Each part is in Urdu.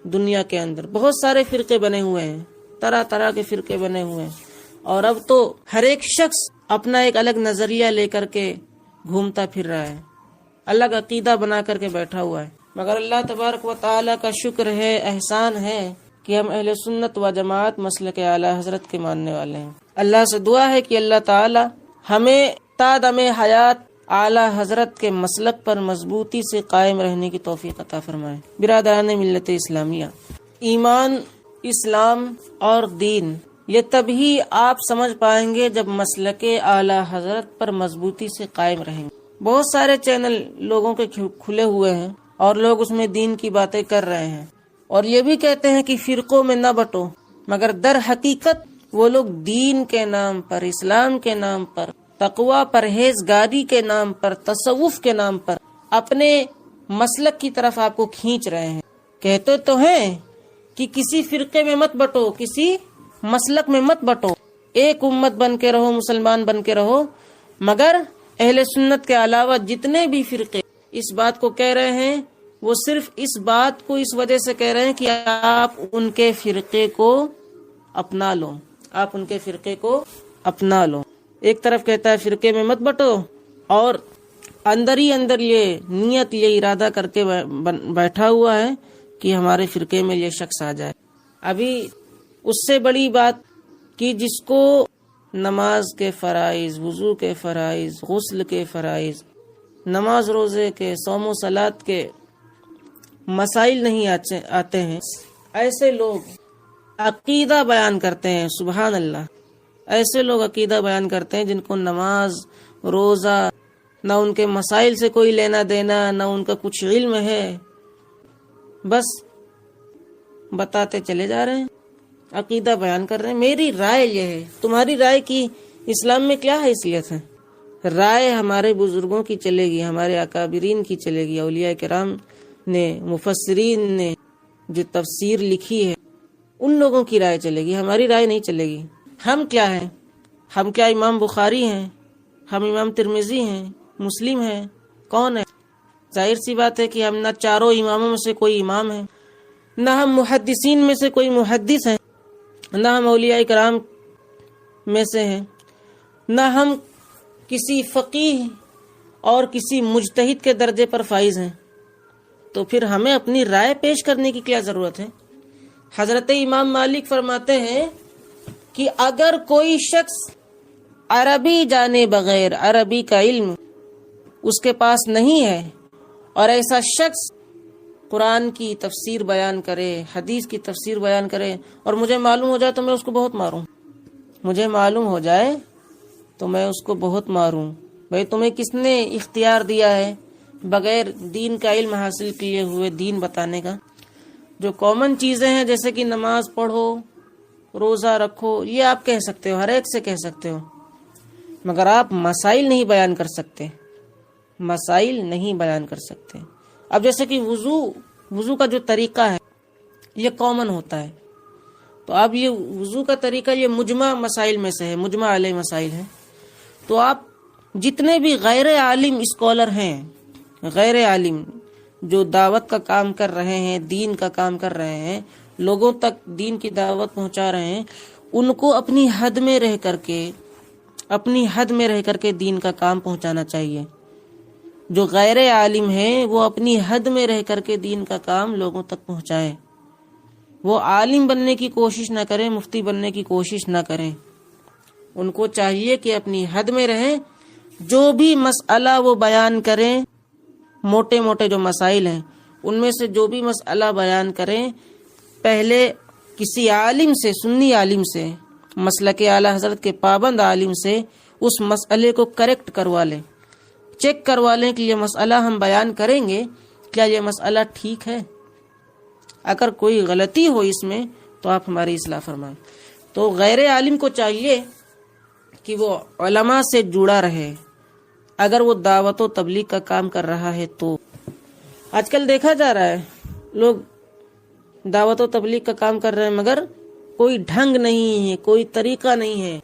دنیا کے اندر بہت سارے فرقے بنے ہوئے ہیں، طرح طرح کے فرقے بنے ہوئے ہیں، اور اب تو ہر ایک شخص اپنا ایک الگ نظریہ لے کر کے گھومتا پھر رہا ہے، الگ عقیدہ بنا کر کے بیٹھا ہوا ہے۔ مگر اللہ تبارک و تعالیٰ کا شکر ہے، احسان ہے کہ ہم اہل سنت و جماعت مسلک اعلیٰ حضرت کے ماننے والے ہیں۔ اللہ سے دعا ہے کہ اللہ تعالیٰ ہمیں تا دم حیات اعلیٰ حضرت کے مسلک پر مضبوطی سے قائم رہنے کی توفیق عطا فرمائے۔ برادران ملت اسلامیہ، ایمان، اسلام اور دین یہ تبھی آپ سمجھ پائیں گے جب مسلک اعلیٰ حضرت پر مضبوطی سے قائم رہیں گے۔ بہت سارے چینل لوگوں کے کھلے ہوئے ہیں اور لوگ اس میں دین کی باتیں کر رہے ہیں، اور یہ بھی کہتے ہیں کہ فرقوں میں نہ بٹو، مگر در حقیقت وہ لوگ دین کے نام پر، اسلام کے نام پر، تقوی پرہیزگاری کے نام پر، تصوف کے نام پر اپنے مسلک کی طرف آپ کو کھینچ رہے ہیں۔ کہتے تو ہیں کہ کسی فرقے میں مت بٹو، کسی مسلک میں مت بٹو، ایک امت بن کے رہو، مسلمان بن کے رہو، مگر اہل سنت کے علاوہ جتنے بھی فرقے اس بات کو کہہ رہے ہیں وہ صرف اس بات کو اس وجہ سے کہہ رہے ہیں کہ آپ ان کے فرقے کو اپنا لو، آپ ان کے فرقے کو اپنا لو۔ ایک طرف کہتا ہے فرقے میں مت بٹو، اور اندر ہی اندر یہ نیت، یہ ارادہ کر کے بیٹھا ہوا ہے کہ ہمارے فرقے میں یہ شخص آ جائے۔ ابھی اس سے بڑی بات کہ جس کو نماز کے فرائض، وضو کے فرائض، غسل کے فرائض، نماز روزے کے، صوم و صلات کے مسائل نہیں آتے ہیں، ایسے لوگ عقیدہ بیان کرتے ہیں۔ سبحان اللہ، ایسے لوگ عقیدہ بیان کرتے ہیں جن کو نماز، روزہ، نہ ان کے مسائل سے کوئی لینا دینا، نہ ان کا کچھ علم ہے، بس بتاتے چلے جا رہے ہیں، عقیدہ بیان کر رہے ہیں۔ میری رائے یہ ہے، تمہاری رائے کی اسلام میں کیا حیثیت ہے؟ رائے ہمارے بزرگوں کی چلے گی، ہمارے اکابرین کی چلے گی، اولیاء کرام نے، مفسرین نے جو تفسیر لکھی ہے ان لوگوں کی رائے چلے گی، ہماری رائے نہیں چلے گی۔ ہم کیا ہیں؟ ہم کیا امام بخاری ہیں؟ ہم امام ترمذی ہیں؟ مسلم ہیں؟ کون ہے؟ ظاہر سی بات ہے کہ ہم نہ چاروں اماموں میں سے کوئی امام ہے، نہ ہم محدثین میں سے کوئی محدث ہیں، نہ ہم اولیاء کرام میں سے ہیں، نہ ہم کسی فقیہ اور کسی مجتہد کے درجے پر فائز ہیں، تو پھر ہمیں اپنی رائے پیش کرنے کی کیا ضرورت ہے؟ حضرت امام مالک فرماتے ہیں کہ اگر کوئی شخص عربی جانے بغیر، عربی کا علم اس کے پاس نہیں ہے، اور ایسا شخص قرآن کی تفسیر بیان کرے، حدیث کی تفسیر بیان کرے، اور مجھے معلوم ہو جائے تو میں اس کو بہت ماروں، مجھے معلوم ہو جائے تو میں اس کو بہت ماروں۔ بھئی تمہیں کس نے اختیار دیا ہے بغیر دین کا علم حاصل کیے ہوئے دین بتانے کا؟ جو کامن چیزیں ہیں جیسے کہ نماز پڑھو، روزہ رکھو، یہ آپ کہہ سکتے ہو، ہر ایک سے کہہ سکتے ہو، مگر آپ مسائل نہیں بیان کر سکتے، مسائل نہیں بیان کر سکتے۔ اب جیسے کہ وضو کا جو طریقہ ہے یہ کامن ہوتا ہے، تو اب یہ وضو کا طریقہ یہ مجمع مسائل میں سے ہے، مجمع علیہ مسائل ہے، تو آپ جتنے بھی غیر عالم اسکالر ہیں، غیر عالم جو دعوت کا کام کر رہے ہیں، دین کا کام کر رہے ہیں، لوگوں تک دین کی دعوت پہنچا رہے ہیں، ان کو اپنی حد میں رہ کر کے دین کا کام پہنچانا چاہیے۔ جو غیر عالم ہیں وہ اپنی حد میں رہ کر کے دین کا کام لوگوں تک پہنچائیں، وہ عالم بننے کی کوشش نہ کریں، مفتی بننے کی کوشش نہ کریں، ان کو چاہیے کہ اپنی حد میں رہیں، جو بھی مسئلہ وہ بیان کریں، موٹے موٹے جو مسائل ہیں ان میں سے جو بھی مسئلہ بیان کریں، پہلے کسی عالم سے، سنی عالم سے، مسلک اعلیٰ حضرت کے پابند عالم سے اس مسئلے کو کریکٹ کروا لیں، چیک کروا لیں کہ یہ مسئلہ ہم بیان کریں گے، کیا یہ مسئلہ ٹھیک ہے؟ اگر کوئی غلطی ہو اس میں تو آپ ہماری اصلاح فرمائیں۔ تو غیر عالم کو چاہیے کہ وہ علماء سے جڑا رہے، اگر وہ دعوت و تبلیغ کا کام کر رہا ہے تو۔ آج کل دیکھا جا رہا ہے لوگ دعوت و تبلیغ کا کام کر رہے ہیں مگر کوئی ڈھنگ نہیں ہے، کوئی طریقہ نہیں ہے،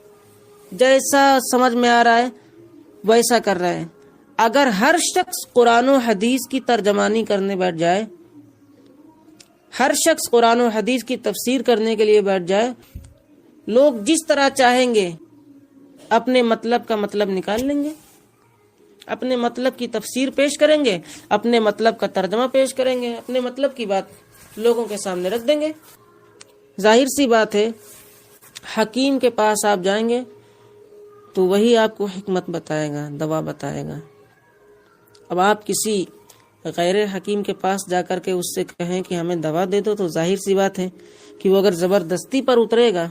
جیسا سمجھ میں آ رہا ہے ویسا کر رہے ہیں۔ اگر ہر شخص قرآن و حدیث کی ترجمانی کرنے بیٹھ جائے، ہر شخص قرآن و حدیث کی تفسیر کرنے کے لیے بیٹھ جائے، لوگ جس طرح چاہیں گے اپنے مطلب کا مطلب نکال لیں گے، اپنے مطلب کی تفسیر پیش کریں گے، اپنے مطلب کا ترجمہ پیش کریں گے، اپنے مطلب کی بات لوگوں کے سامنے رکھ دیں گے۔ ظاہر سی بات ہے، حکیم کے پاس آپ جائیں گے تو وہی آپ کو حکمت بتائے گا، دوا بتائے گا۔ اب آپ کسی غیر حکیم کے پاس جا کر کے اس سے کہیں کہ ہمیں دوا دے دو، تو ظاہر سی بات ہے کہ وہ اگر زبردستی پر اترے گا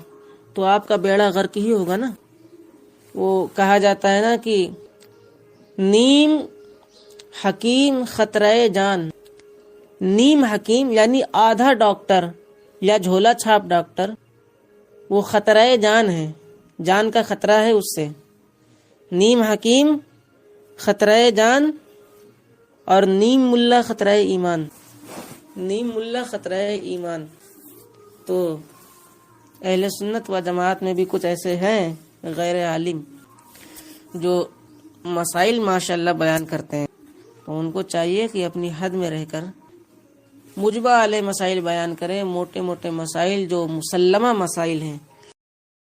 تو آپ کا بیڑا غرق ہی ہوگا نا۔ وہ کہا جاتا ہے نا کہ نیم حکیم خطرہ جان، نیم حکیم یعنی آدھا ڈاکٹر یا جھولا چھاپ ڈاکٹر، وہ خطرہ جان ہے، جان کا خطرہ ہے اس سے۔ نیم حکیم خطرہ جان اور نیم ملا خطرہ ایمان، نیم ملا خطرہ ایمان۔ تو اہل سنت و جماعت میں بھی کچھ ایسے ہیں غیر عالم جو مسائل ماشاءاللہ بیان کرتے ہیں، تو ان کو چاہیے کہ اپنی حد میں رہ کر مجبہ علیہ مسائل بیان کریں، موٹے موٹے مسائل جو مسلمہ مسائل ہیں